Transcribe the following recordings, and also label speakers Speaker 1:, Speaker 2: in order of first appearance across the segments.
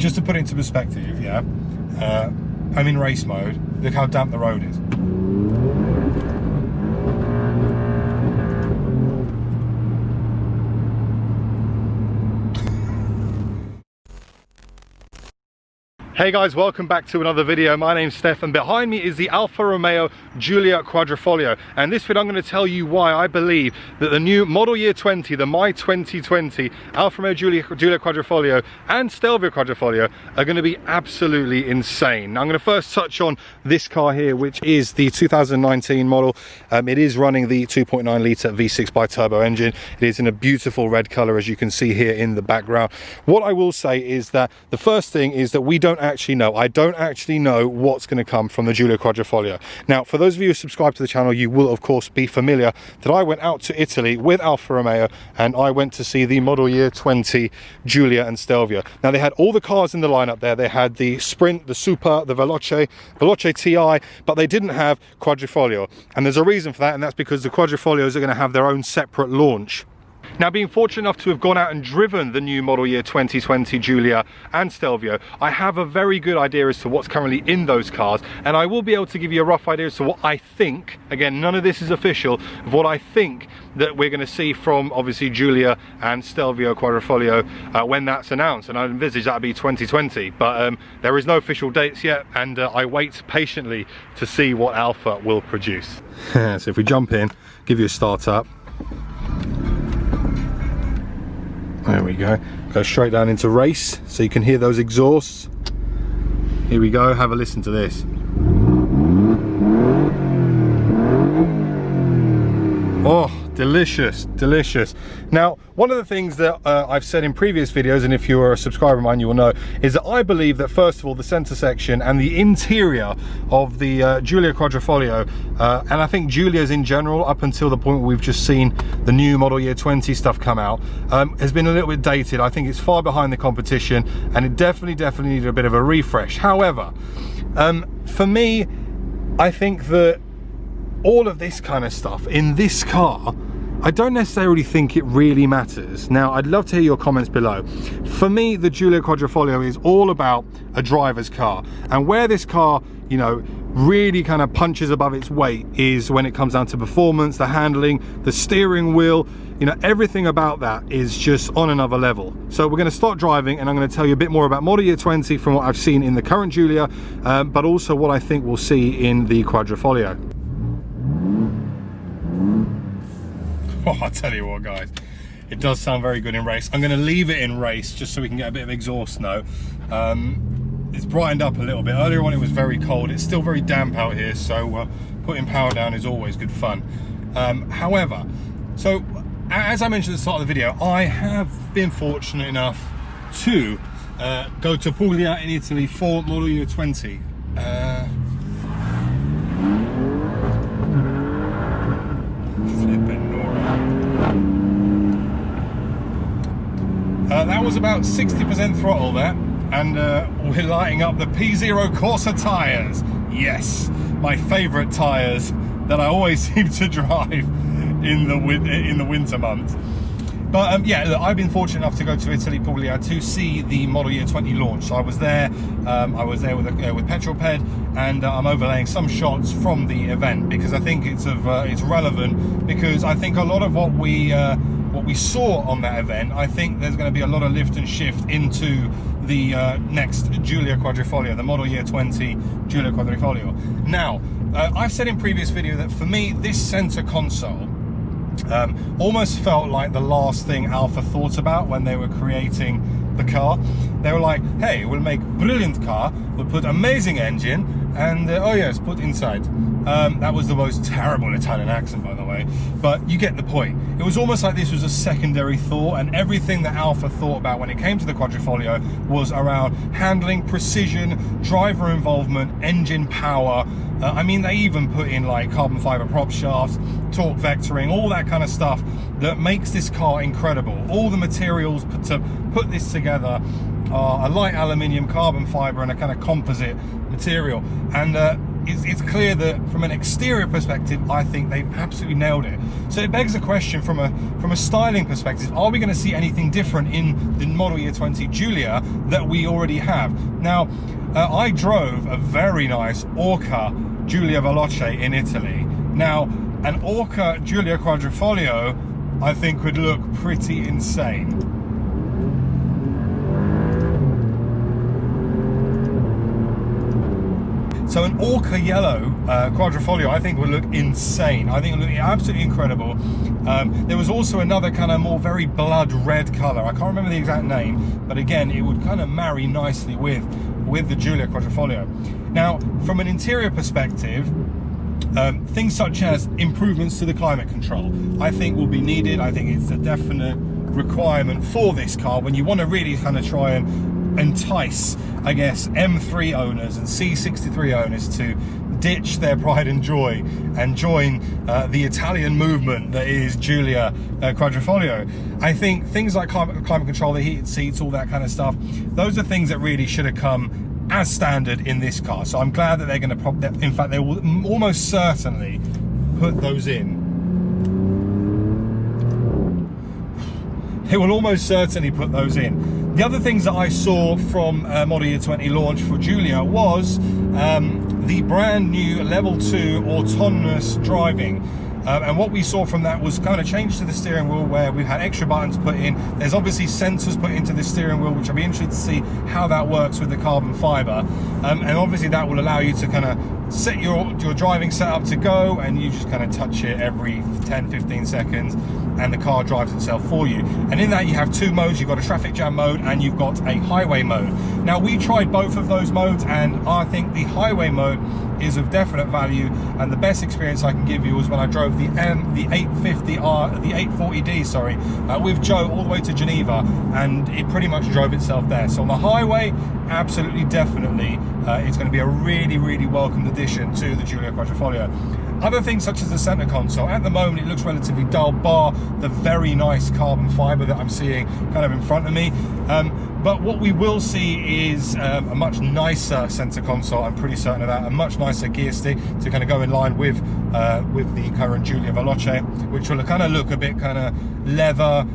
Speaker 1: just to put it into perspective, yeah, I'm in race mode. Look how damp the road is. Hey guys, welcome back to another video. My name's Stef and behind me is the Alfa Romeo Giulia Quadrifoglio, and this video I'm going to tell you why I believe that the new model year 20, the MY2020 Alfa Romeo Giulia Quadrifoglio and Stelvio Quadrifoglio are going to be absolutely insane. Now, I'm going to first touch on this car here, which is the 2019 model. It is running the 2.9 litre V6 bi-turbo engine. It is in a beautiful red colour, as you can see here in the background. What I will say is that the first thing is that I don't actually know what's going to come from the Giulia Quadrifoglio. Now, for those of you who subscribe to the channel, you will of course be familiar that I went out to Italy with Alfa Romeo and I went to see the model year 20 Giulia and Stelvio. Now, they had all the cars in the lineup there. They had the Sprint, the Super, the Veloce TI, but they didn't have Quadrifoglio, and there's a reason for that, and that's because the Quadrifoglios are going to have their own separate launch. Now, being fortunate enough to have gone out and driven the new model year 2020 Giulia and Stelvio, I have a very good idea as to what's currently in those cars, and I will be able to give you a rough idea as to what I think, again, none of this is official, of what I think that we're going to see from obviously Giulia and Stelvio Quadrifoglio when that's announced, and I envisage that'll be 2020, but there is no official dates yet, and I wait patiently to see what Alfa will produce. So if we jump in, give you a start up. There we go. Go straight down into race so you can hear those exhausts. Here we go, have a listen to this. Oh, delicious, delicious. Now, one of the things that I've said in previous videos, and if you're a subscriber of mine you will know, is that I believe that first of all the center section and the interior of the Giulia Quadrifoglio, and I think Giulia's in general, up until the point where we've just seen the new model year 20 stuff come out, has been a little bit dated. I think it's far behind the competition and it definitely needed a bit of a refresh. However, for me, I think that all of this kind of stuff in this car, I don't necessarily think it really matters. Now, I'd love to hear your comments below. For me, the Giulia Quadrifoglio is all about a driver's car, and where this car, you know, really kind of punches above its weight is when it comes down to performance, the handling, the steering wheel, you know, everything about that is just on another level. So we're going to start driving and I'm going to tell you a bit more about model year 20 from what I've seen in the current Giulia, but also what I think we'll see in the Quadrifoglio. Oh, I'll tell you what, guys, it does sound very good in race. I'm going to leave it in race just so we can get a bit of exhaust now. It's brightened up a little bit. Earlier on it was very cold. It's still very damp out here, so putting power down is always good fun. However, so as I mentioned at the start of the video, I have been fortunate enough to go to Puglia in Italy for model year 20. That was about 60% throttle there, and we're lighting up the P0 Corsa tyres. Yes, my favourite tyres that I always seem to drive in the winter months. But yeah, look, I've been fortunate enough to go to Italy, Puglia, to see the model year 20 launch. So I was there with Petroped, and I'm overlaying some shots from the event because I think it's relevant, because I think a lot of what we saw on that event, I think there's going to be a lot of lift and shift into the next Giulia Quadrifoglio, the model year 20 Giulia Quadrifoglio. Now, I've said in previous video that for me, this center console almost felt like the last thing Alfa thought about when they were creating the car. They were like, hey, we'll make brilliant car, we'll put amazing engine, and oh yes, put inside. That was the most terrible Italian accent, by the way, but you get the point. It was almost like this was a secondary thought, and everything that Alfa thought about when it came to the Quadrifoglio was around handling, precision, driver involvement, engine power. I mean, they even put in like carbon fiber prop shafts, torque vectoring, all that kind of stuff that makes this car incredible. All the materials to put this together are a light aluminium, carbon fiber, and a kind of composite material. And it's clear that from an exterior perspective, I think they've absolutely nailed it. So it begs the question from a styling perspective, are we going to see anything different in the model year 20 Giulia that we already have? Now, I drove a very nice Orca Giulia Veloce in Italy. Now, an Orca Giulia Quadrifoglio, I think, would look pretty insane. So an Orca yellow Quadrifoglio, I think, would look insane. I think it would look absolutely incredible. There was also another kind of more very blood red color. I can't remember the exact name, but again, it would kind of marry nicely with the Giulia Quadrifoglio. Now, from an interior perspective, things such as improvements to the climate control, I think will be needed. I think it's a definite requirement for this car when you want to really kind of try and entice, I guess, M3 owners and C63 owners to ditch their pride and joy and join the Italian movement that is Giulia Quadrifoglio. I think things like climate control, the heated seats, all that kind of stuff, those are things that really should have come as standard in this car. So I'm glad that they're going to pop that. In fact, they will almost certainly put those in. They will almost certainly put those in. The other things that I saw from model year 20 launch for Giulia was the brand new level 2 autonomous driving. And what we saw from that was kind of change to the steering wheel, where we've had extra buttons put in. There's obviously sensors put into the steering wheel, which I'll be interested to see how that works with the carbon fiber. And obviously that will allow you to kind of set your driving setup to go, and you just kind of touch it every 10-15 seconds and the car drives itself for you. And in that you have two modes. You've got a traffic jam mode and you've got a highway mode. Now, we tried both of those modes, and I think the highway mode is of definite value, and the best experience I can give you was when I drove the 840D with Joe all the way to Geneva, and it pretty much drove itself there. So on the highway, absolutely, definitely, it's going to be a really welcomed addition to the Giulia Quadrifoglio. Other things such as the center console, at the moment it looks relatively dull, bar the very nice carbon fiber that I'm seeing kind of in front of me. But what we will see is a much nicer center console. I'm pretty certain of that. A much nicer gear stick to kind of go in line with the current Giulia Veloce, which will kind of look a bit kind of leather,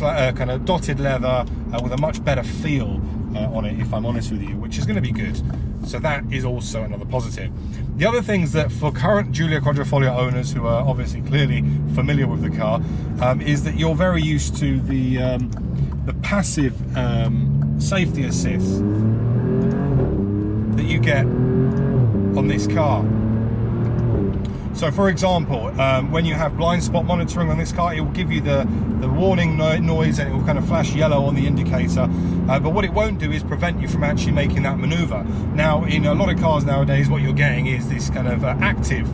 Speaker 1: kind of dotted leather, with a much better feel on it, if I'm honest with you, which is going to be good. So that is also another positive. The other things that for current Giulia Quadrifoglio owners who are obviously clearly familiar with the car, is that you're very used to the passive safety assist that you get on this car. So for example, when you have blind spot monitoring on this car, it will give you the warning noise, and it will kind of flash yellow on the indicator. But what it won't do is prevent you from actually making that maneuver. Now, in a lot of cars nowadays, what you're getting is this kind of active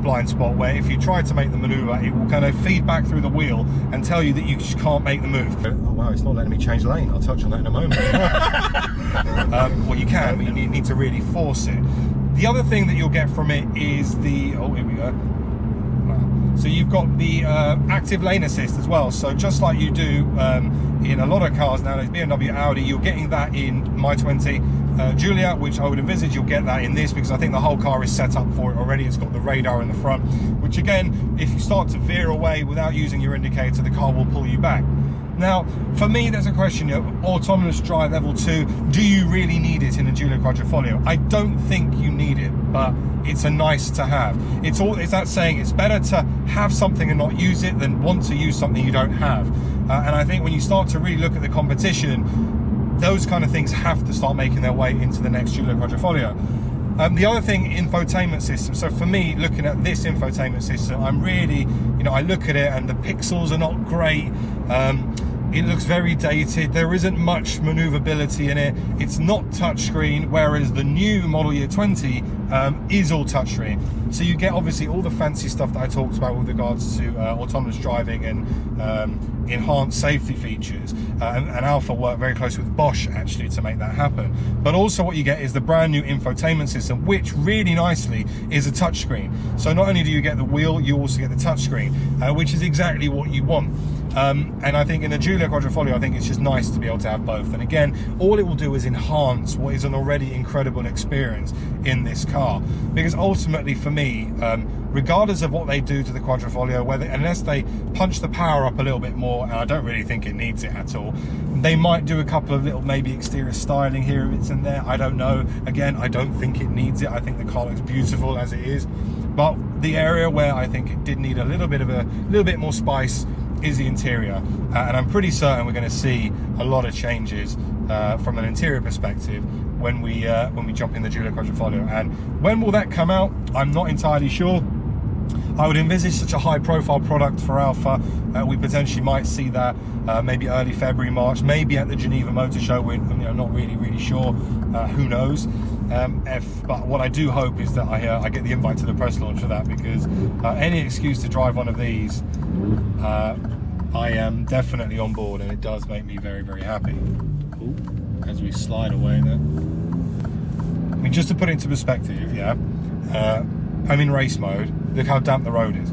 Speaker 1: blind spot, where if you try to make the maneuver, it will kind of feed back through the wheel and tell you that you just can't make the move. Oh wow, it's not letting me change lane. I'll touch on that in a moment. Well, you can, but you need to really force it. The other thing that you'll get from it is the, oh, here we go. So you've got the active lane assist as well. So just like you do in a lot of cars nowadays, BMW, Audi, you're getting that in MY20 Giulia, which I would envisage you'll get that in this, because I think the whole car is set up for it already. It's got the radar in the front, which again, if you start to veer away without using your indicator, the car will pull you back. Now, for me, there's a question, autonomous drive level 2, do you really need it in a Giulia Quadrifoglio? I don't think you need it, but it's a nice to have. It's that saying, it's better to have something and not use it than want to use something you don't have. And I think when you start to really look at the competition, those kind of things have to start making their way into the next Giulia Quadrifoglio. The other thing, infotainment system. So for me, looking at this infotainment system, I'm really, I look at it and the pixels are not great. It looks very dated. There isn't much maneuverability in it. It's not touchscreen, whereas the new model year 20 is all touchscreen. So you get obviously all the fancy stuff that I talked about with regards to autonomous driving and enhanced safety features. And Alfa worked very closely with Bosch actually to make that happen. But also what you get is the brand new infotainment system, which really nicely is a touchscreen. So not only do you get the wheel, you also get the touchscreen, which is exactly what you want. And I think in the Giulia Quadrifoglio, I think it's just nice to be able to have both. And again, all it will do is enhance what is an already incredible experience in this car. Because ultimately for me, regardless of what they do to the Quadrifoglio, unless they punch the power up a little bit more, and I don't really think it needs it at all, they might do a couple of little maybe exterior styling here if it's in there, I don't know. Again, I don't think it needs it. I think the car looks beautiful as it is. But the area where I think it did need a little bit more spice is the interior, and I'm pretty certain we're going to see a lot of changes from an interior perspective when we jump in the Giulia Quadrifoglio. And when will that come out? I'm not entirely sure. I would envisage such a high profile product for Alfa, we potentially might see that maybe early February, March, maybe at the Geneva Motor Show. We're not really sure. Who knows? But what I do hope is that I get the invite to the press launch for that, because any excuse to drive one of these, I am definitely on board, and it does make me very happy. Ooh, as we slide away there. I mean, just to put it into perspective, yeah, I'm in race mode. Look how damp the road is.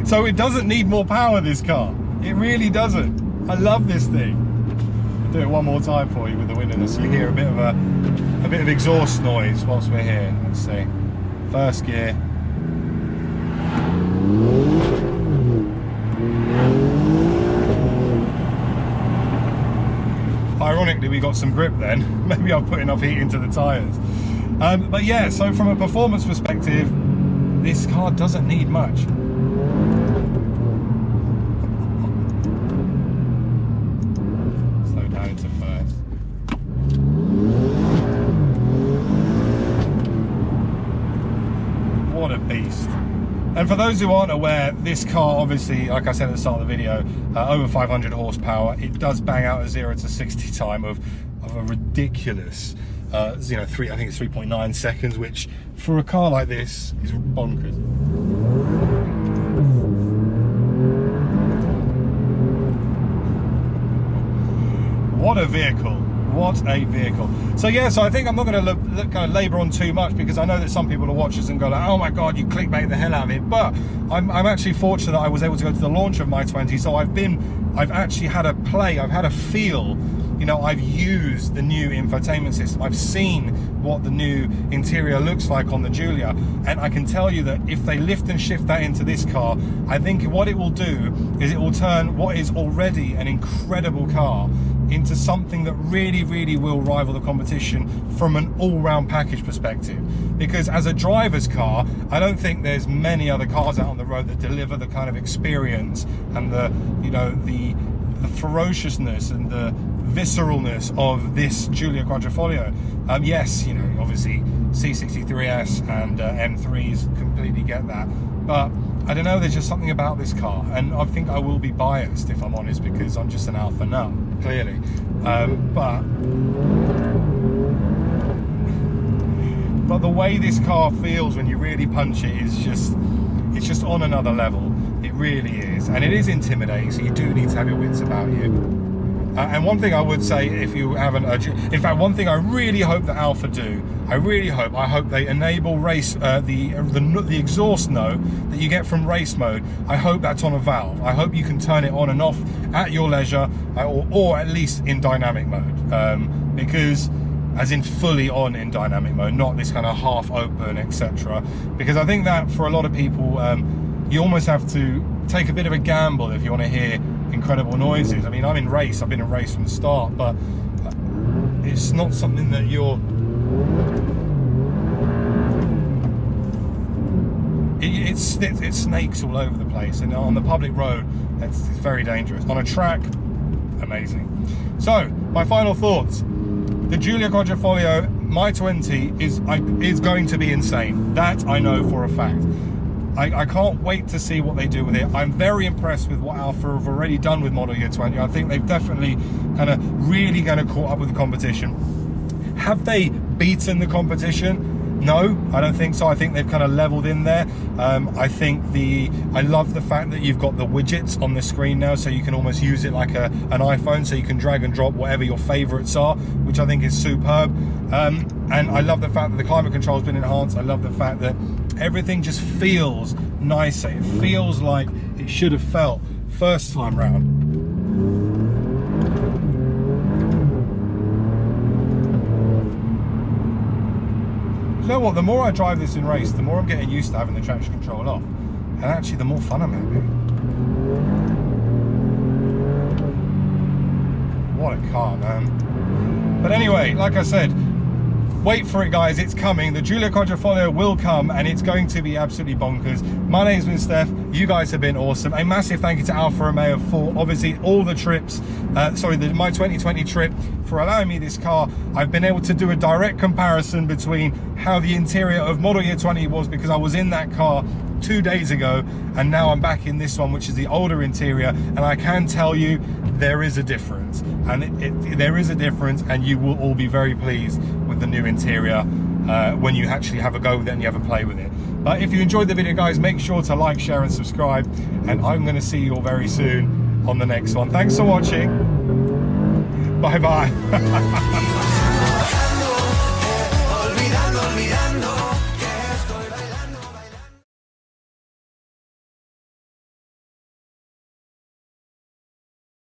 Speaker 1: So it doesn't need more power, this car. It really doesn't. I love this thing. I'll do it one more time for you with the window, so you hear a bit of exhaust noise whilst we're here. Let's see. First gear. Ironically, we got some grip then. Maybe I've put enough heat into the tyres. But yeah, so from a performance perspective, this car doesn't need much. Slow down into first. What a beast. And for those who aren't aware, this car obviously, like I said at the start of the video, over 500 horsepower. It does bang out a 0 to 60 time of a ridiculous, I think it's 3.9 seconds, which for a car like this is bonkers. What a vehicle. What a vehicle. So yeah, so I think I'm not going to kind of labour on too much, because I know that some people will watch this and go like, oh my god, you clickbait the hell out of it. But I'm actually fortunate that I was able to go to the launch of MY20, so I've actually had a play, I've had a feel, you know, I've used the new infotainment system, I've seen what the new interior looks like on the Giulia, and I can tell you that if they lift and shift that into this car, I think what it will do is it will turn what is already an incredible car into something that really will rival the competition from an all-round package perspective. Because as a driver's car, I don't think there's many other cars out on the road that deliver the kind of experience and the, you know, the ferociousness and the visceralness of this Giulia Quadrifoglio. Yes, you know, obviously C63S and M3s completely get that, but I don't know, there's just something about this car, and I think I will be biased if I'm honest, because I'm just an Alfa nut, clearly. But the way this car feels when you really punch it is it's just on another level. It really is, and it is intimidating, so you do need to have your wits about you. And one thing I would say, if you haven't, in fact, one thing I really hope that Alfa do, I hope they enable race, the exhaust note that you get from race mode. I hope that's on a valve. I hope you can turn it on and off at your leisure, or at least in dynamic mode, because, as in fully on in dynamic mode, not this kind of half open, etc. Because I think that for a lot of people, you almost have to take a bit of a gamble if you want to hear incredible noises. I mean, I've been in race from the start, but it's not something that it snakes all over the place, and on the public road it's very dangerous. On a track, amazing. So my final thoughts: the Giulia Quadrifoglio MY20 is going to be insane. That I know for a fact. I can't wait to see what they do with it. I'm very impressed with what Alfa have already done with model year 20. I think they've definitely kind of really caught up with the competition. Have they beaten the competition? No, I don't think so. I think they've kind of leveled in there. I love the fact that you've got the widgets on the screen now, so you can almost use it like an iPhone, so you can drag and drop whatever your favorites are, which I think is superb. And I love the fact that the climate control has been enhanced. I love the fact that everything just feels nicer. It feels like it should have felt first time round. You know what, the more I drive this in race, the more I'm getting used to having the traction control off, and actually the more fun I'm having. What a car, man. But anyway, like I said, wait for it, guys, it's coming. The Giulia Quadrifoglio will come, and it's going to be absolutely bonkers. My name's been Steph. You guys have been awesome. A massive thank you to Alfa Romeo for obviously all the trips, the MY2020 trip, for allowing me this car. I've been able to do a direct comparison between how the interior of model year 20 was, because I was in that car 2 days ago, and now I'm back in this one, which is the older interior, and I can tell you there is a difference, and there is a difference, and you will all be very pleased with the new interior when you actually have a go with it and you have a play with it. But if you enjoyed the video, guys, make sure to like, share and subscribe, and I'm going to see you all very soon on the next one. Thanks for watching. Bye bye.